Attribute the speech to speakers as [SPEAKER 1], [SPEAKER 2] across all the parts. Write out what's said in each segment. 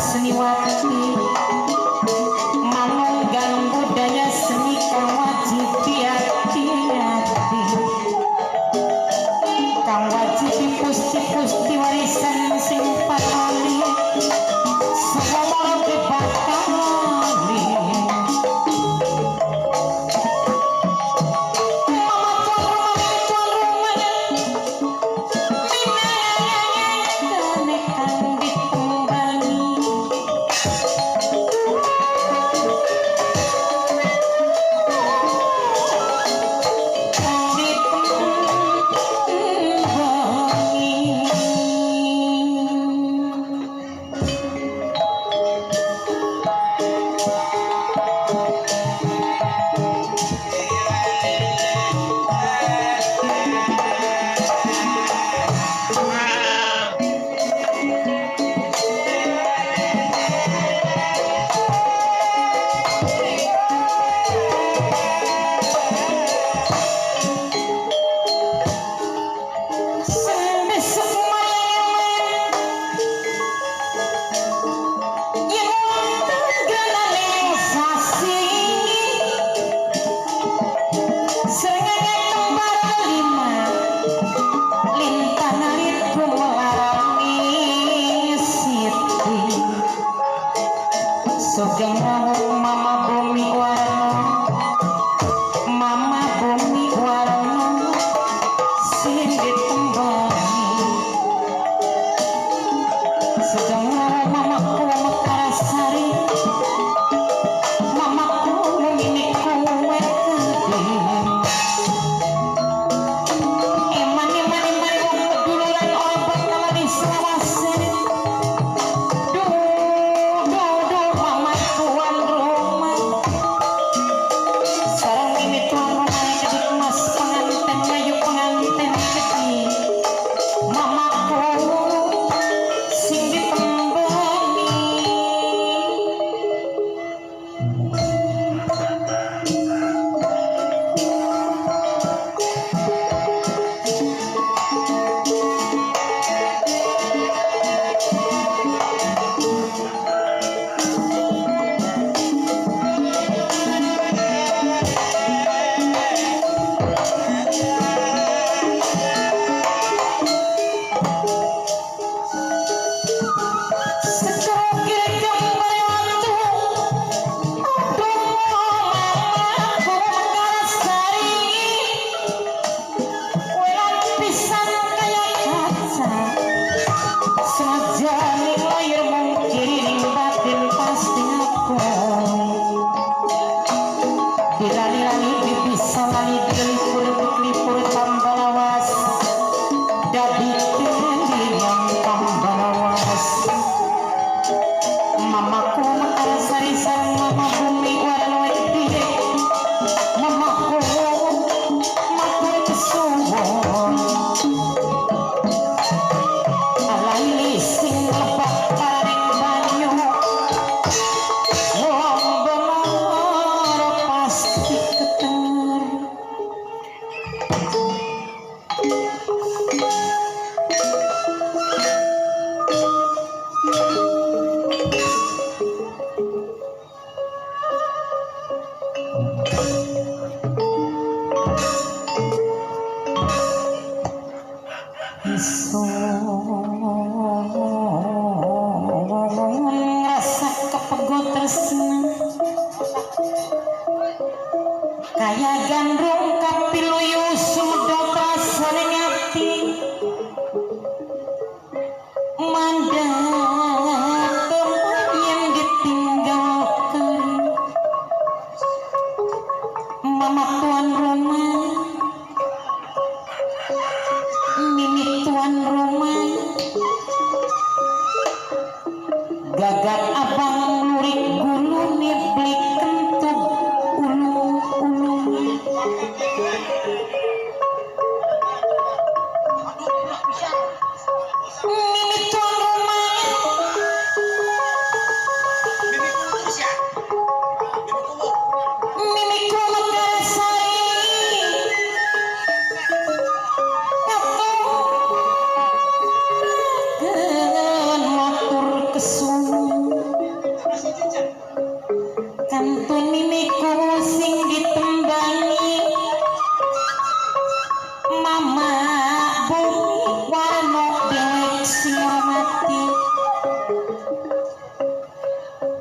[SPEAKER 1] Seniwati manunggal budaya seni kang wajib diati-ati kang wajib dipusti-pusti warisan sing patali semua dipakali mama tuan rumah minang kang ditumbali Sugeng rawuh mama bumi warna mama bumi warna sing ditembani sugeng rawuh mamaku Mekarsari mamaku ngene kowe gede eman wong duluran ora bakal diselawase dilali-lali bisa lali dilipur tambah lawas dadi yang tambah lawas mamaku Mekarsari sareng mama bumi warna gede mamaku matur kesuwun alai sing lebak paring banyu rasa kepegot tresna kaya gandrung kapiluyu sumedhot rasane ngati mandhat yang ditinggal kering mama tuan rumah mimi tuan rumah gagat abang lurik gulu niblik kentut ulu-ulu mimi tuan rumah mimi ku Mekarsari matur kesuwun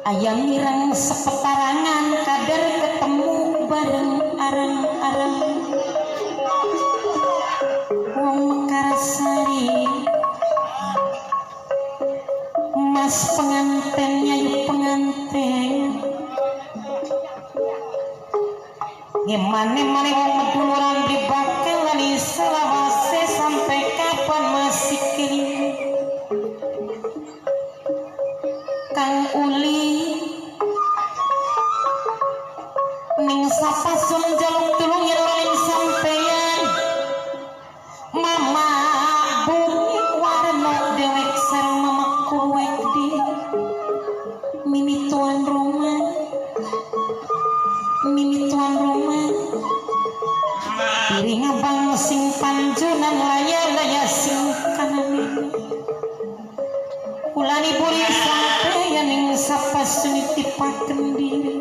[SPEAKER 1] ayam mirang sepetarangan kadar ketemu bareng arang-arang wong Mekarsari mas pengantennya yuk penganten gimana wong meduluran di bakalan selawase sampai kapan masih kini Kang Uli ning sapasun jaluk tulung yen sampeyan mama bumi warna dewek sareng mama kuwek di mimi tuan rumah piring abang sing panjunan laya-laya sing kanane ulani buri sampeyan ning sapasun ditipaken diri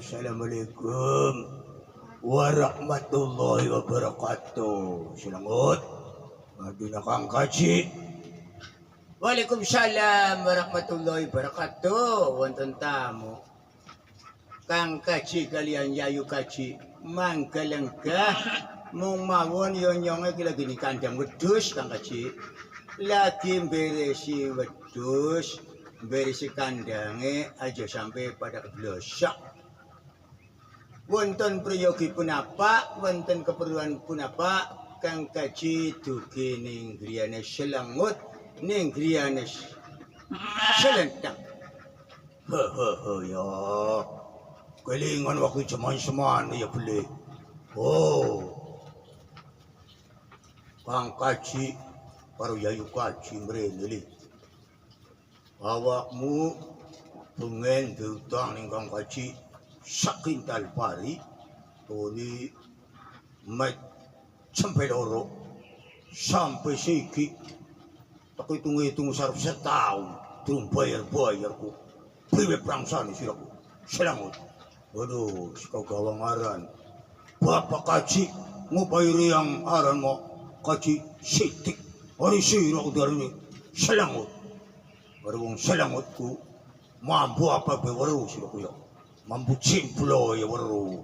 [SPEAKER 2] Assalamualaikum warahmatullahi wabarakatuh. Silangot, maduna Kang Kaci. Waalaikumsalam warahmatullahi wabarakatuh. Wonten tamu Kang Kaci kalian Yayu Kaci mangga lenggah mung mawon yo nyonge ki lagi di kandang wedhus Kang Kaci. Lagi beresi wedhus, beresi kandange aja sampai pada keblosok. Wonten priyogi punapa, wonten keperluan punapa, Kang Kaci dugi ning griyane Selangut ning grianes selentak. Ya. Kelingan waktu zaman semana ya boleh. Oh. Kang kaji baru yayu kaji mrene. Awakmu pengen diutang ning kang kaji sakintal pari toli mat sampai loro sampai siki tak hitung sarap setahun turun bayarku priwe prangsani siraku selangut waduh kau gawang aran bapak kaji ngubayari yang aran mo kaji sitik hari siraku dari ini selangut baru selangutku mampu apa baru siraku ya mampu cimplo ya baru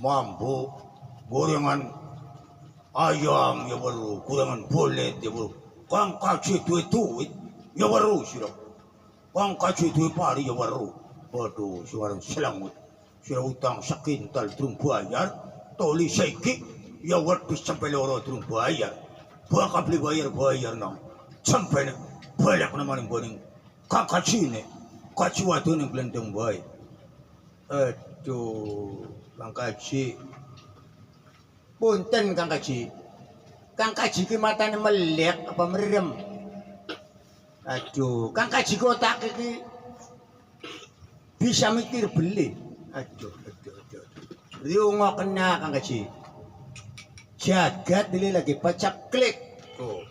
[SPEAKER 2] mampu gorengan ayam ya baru gorengan bolet ya baru kang kaji duit ya baru sirap kang kaji duit pari ya baru waduh suarang selangut sira utang sakintal turun bayar toli saiki ya wadus sampai loro turun bayar bakal beli bayar nang sampai balik naman ng boning kang kaji ne kaji watu ng belenteng bay aduh Kang Kaji, punten Kang Kaji ki matanya melek apa merem? Aduh, Kang Kaji kotak ki bisa mikir beli. Aduh. Riungo kena Kang Kaji. Jagat ini lagi pacak klik. Oh.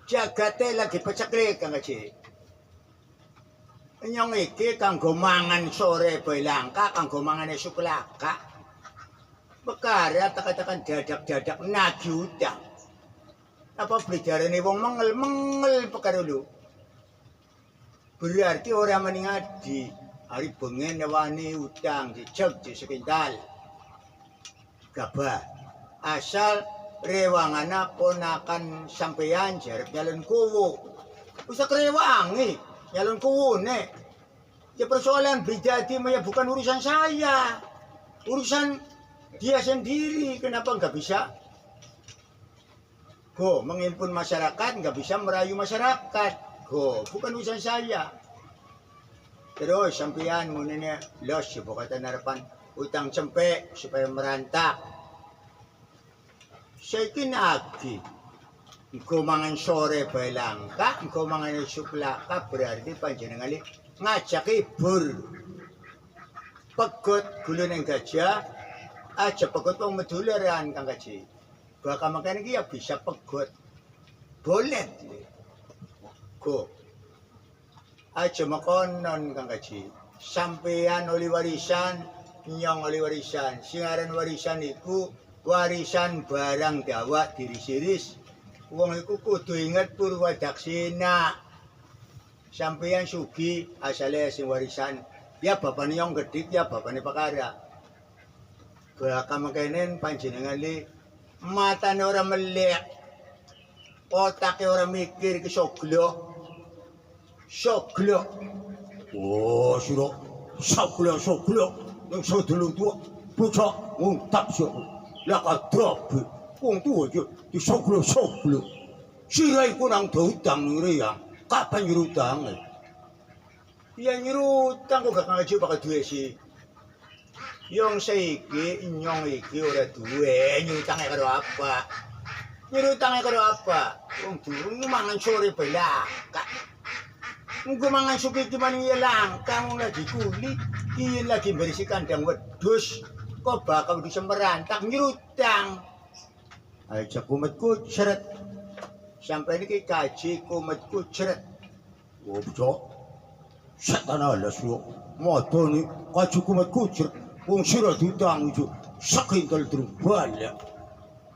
[SPEAKER 2] Jagatnya lagi pacak klik Kang Kaji. Nyong iki kanggo mangan sore bae langka, kanggo mangan esuk laka. Bekarya tak-takan dadak-dadak nagih utang. Apa blijarane wong mengel perkara lho. Berarti ora mending adi. Hari bengen wani utang dicek di sekintal. Gabah. Asal rewangana ponakan sampeyan jarep nyalon kuwu. Usah kerewangi. Nyalon kuwune. Ya persoalan pribadi ya bukan urusan saya. Urusan dia sendiri. Kenapa nggak bisa? Mengimpun masyarakat nggak bisa merayu masyarakat. Bukan urusan saya. Terus sampeyan munene los kata harapan utang cempek supaya merantak. Saya kinagi. Engkau mangan sore bae langka, engkau mangan esuk laka berarti panjenengan ngajak ibur. Pegot gula neng gajah, aja pegot wong meduleran Kang Kaji. Bakal makan iki ya bisa pegot. Boleh. Aja makonon Kang Kaji. Sampeyan oli warisan, nyong oli warisan. Singaran warisan iku warisan barang dawa diri siris. Wong iku kudu inget Purwadaksina. Sampeyan sugi asale sing warisan. Ya bapane yang gedhik ya bapane perkara. Bakal makenen panjenengan li matane ora melek. Otake ora mikir ki soglo. Oh, sira soglo. Ning sedulur tuwa bocah nguntak sik. Lah kadrobe. Wong tuwa iki disoglo. Sira iku nang utang ngriya. Kapan nyuruh utang? Ya nyuruh utang kok gak ngaji bakal duwe sih. Yang saiki nyong iki ora duwe nyuruh utang karo apa? Nyuruh utang karo apa? Wong durung mangan sore belaka. Engko mangan suki iki maning langka wong lagi kuli, iki lagi berisi kandang wedhus. Kok bakal bisa merantak nyuruh utang? Aja kumetku ceret. Sampai ini kaji kumetku ceret. Wabjo. Setan alas yo. Moto ni kaji kumetku ceret. Wong sira diutang itu sakintal terus balik.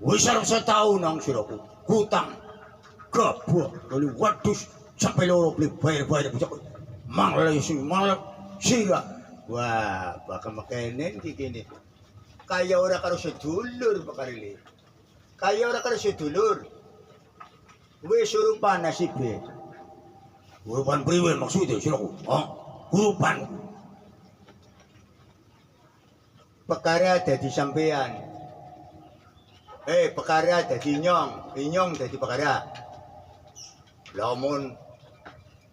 [SPEAKER 2] Wis arep setahun nang siraku. Hutang. Gabah kali wadus sampai loro beli bayar bocah. Mangla sira. Wah, bakal makenen iki kene. Kaya ora karo sedulur pakarili. Kaya ora karo sedulur. Wis urupan nasibe. Urupan priwe maksudnya siraku? Urupan. Perkara dadi sampean. Perkara dadi nyong, nyong dadi perkara. lamun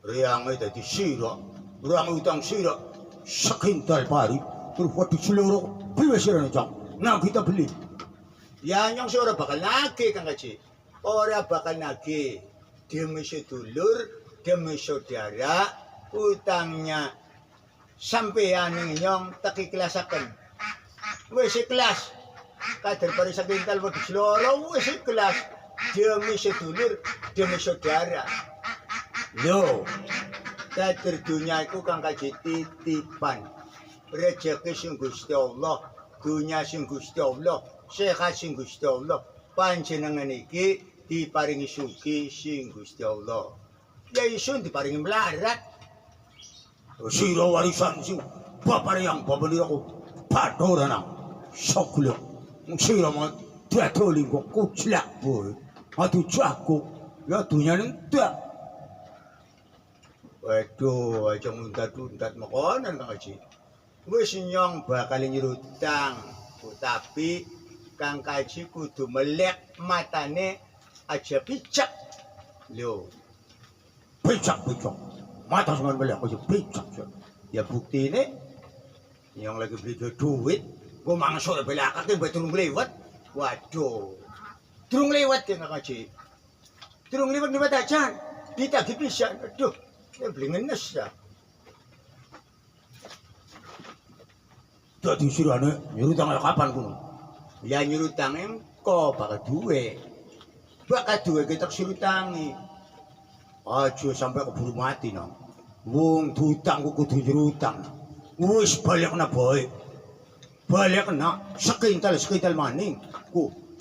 [SPEAKER 2] riange dadi sira, urang utang sira sekintal pari, terus waktu seluruh beli sirane cak. Nah kita beli. Ya nyong ora bakal nagih Kang Kaji. Ora bakal nagih. Demi sedulur, demi saudara, utangnya sampeyan nyong tak ikhlasaken. Wis ikhlas. Kader pari sekintal waktu seluruh wis ikhlas. Demi sedulur, demi saudara. Yo, kader dunia iku Kang Kaji titipan. Rezeki sing Gusti Allah, dunia sing Gusti Allah, sehat sing Gusti Allah. Panjenengan iki diparingi sugih sing Gusti Allah. Ya isun diparingi melarat. Sira warisan sing bapak yang babeniraku padorana soklo. Sira mah dadoli kok kuclak boy. Adu jago, ya dunia ndak. Waduh, aja muntat-muntat makonan Kang Haji. Wis nyong bakal nyerutang, tapi Kang Haji kudu melek matane aja picak. Lho. Picak. Mata sampean melek aja picak. Ya buktine nyong lagi beli duit, gua mangso belakake mbek durung lewat. Waduh. Durung lewat ya Kang Haji. Durung lewat lewat aja. Ditagih pisan. Aduh, ya beli ngenes ya. Dadi sirane nyurutang kapan kuwi? Ya nyurutang engko bakal duwe. Bakal duwe kita sirutangi. Aja sampai keburu mati nang. Wong diutang kudu nyurutang. Wis balekna bae. Balekna sekintal maning.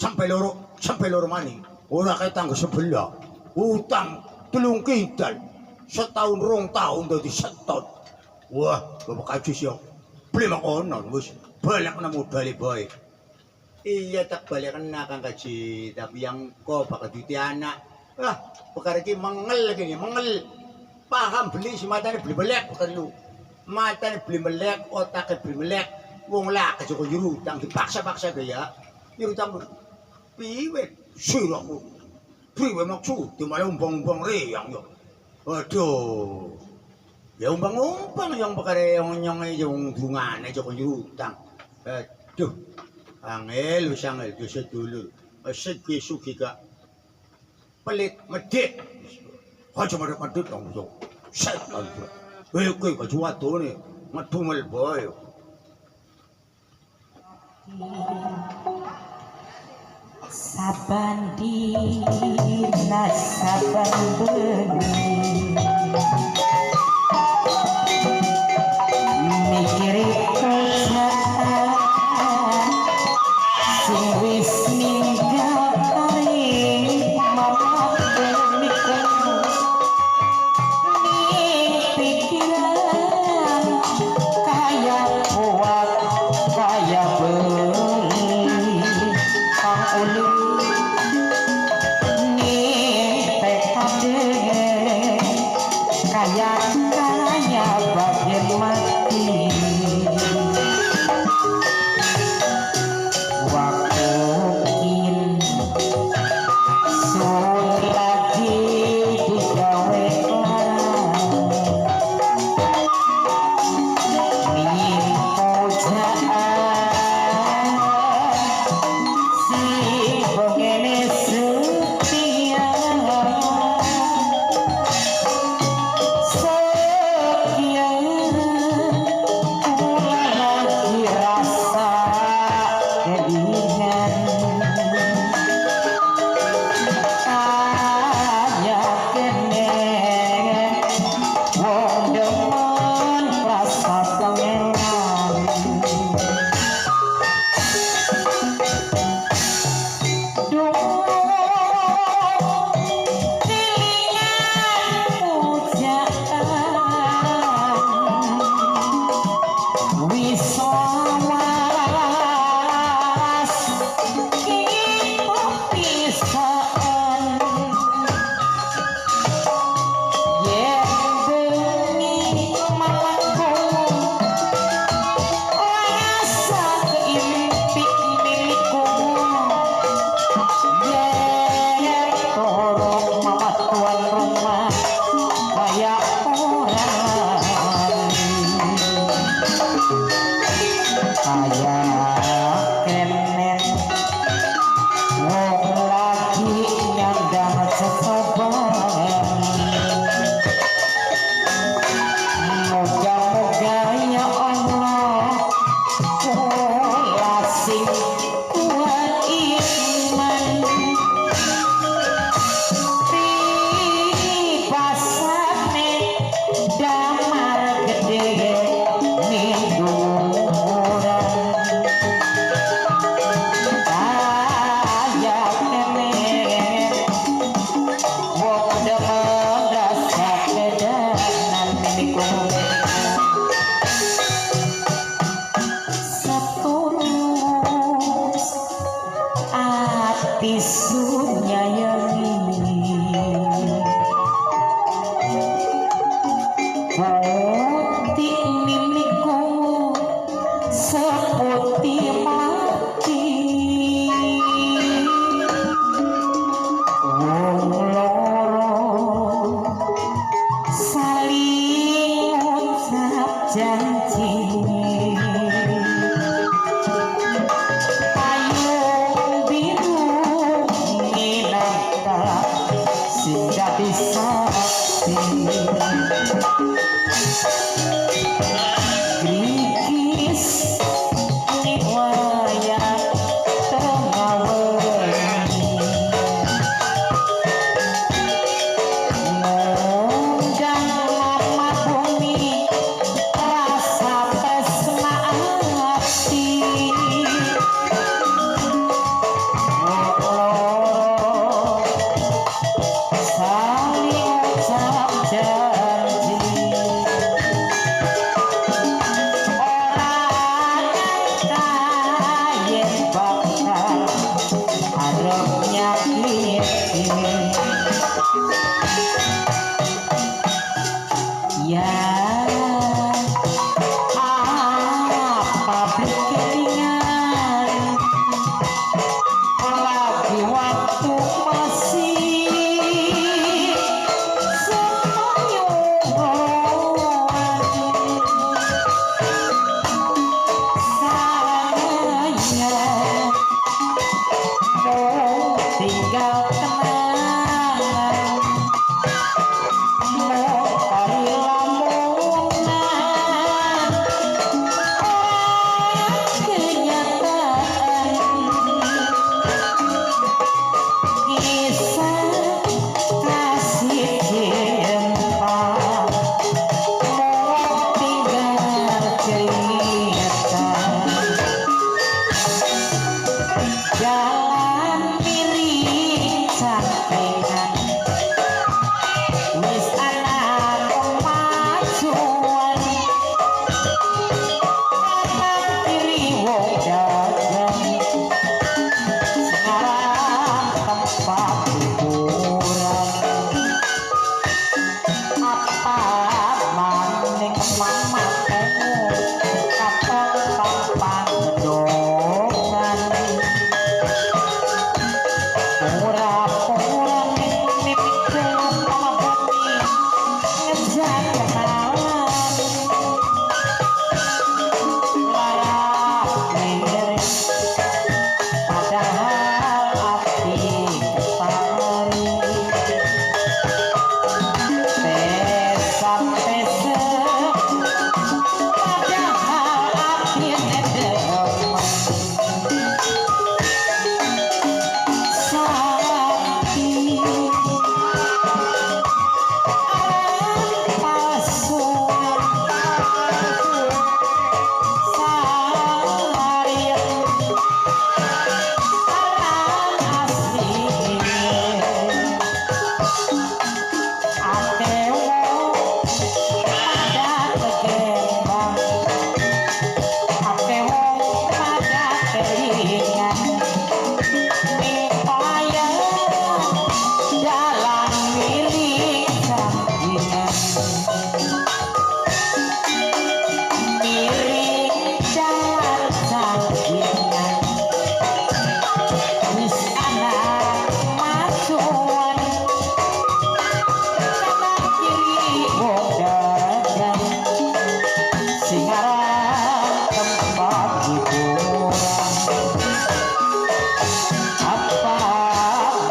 [SPEAKER 2] Sampai loro maning. Ora kaya tangga sebelah. Utang 3 kintal. Setahun 2 tahun dadi setahun. Wah, Bapak Kaji sih. Beli makanan wis balekna modale bae. Iya tak balekna Kang Kaji, tapi yang kok bakal duiti anak. Ah, perkara iki mengel gini, mengel. Paham beli si matane beli melek bukan lu. Matane beli melek, otaknya beli melek. Wong lak aja kok nyurutang dipaksa-paksa gaya. Nyurutang piwe siramu. Piwe maksud malah umpang-umpang reyang yo. Aduh. Ya umpang-umpang yang perkara yang yung dungane aja kok nyurutang. Aduh. Angel wis angel dosa dulur. Sugi ka. Pelit medhit. Aja medhit dong yo. Setan. Kowe kok juwadone medumel bae.
[SPEAKER 1] Saban dina saban bengi mikiri kerjaan sing wis ninggal kari mama pemiku ning pikiran kaya kuat kaya kaya bagian mati waktu kin sun lagi digawe ning pujaan si bengene setia Grikis niwayat tengaweni ngundang mama bumi rasa tresna ati loro saling ucap janji orang kaya bakal harapnya kini ya apa pikiran lagi waktu masih senyuman sayang mau tinggal kenangan mau kari lamunan kenyataan kisah kasih cinta mau tinggal cerita jalan miring sampingan wis ana kemajuan kanan kiri wong dagang sekarang tempat hiburan apa maning mama kamu kapan tampan gedongan pura-pura mimpi mama bumi ngejar kenalan lara lirik padahal hati ketari pesat-pesat padahal hati nedeman sakti palsuan sarian aran asli atewo pada kegembang atewo pada kelingan nipaya jalan miring sampingan miring jalan sampingan wis ana kemajuan kanan kiri wong dagang sing aran tempat hiburan apa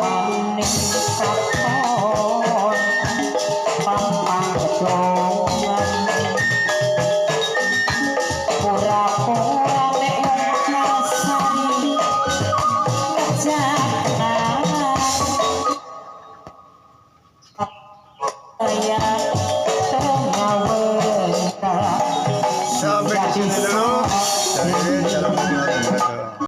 [SPEAKER 1] maning katon pampang gedongan pura-pura nek wong ngrasani ngejak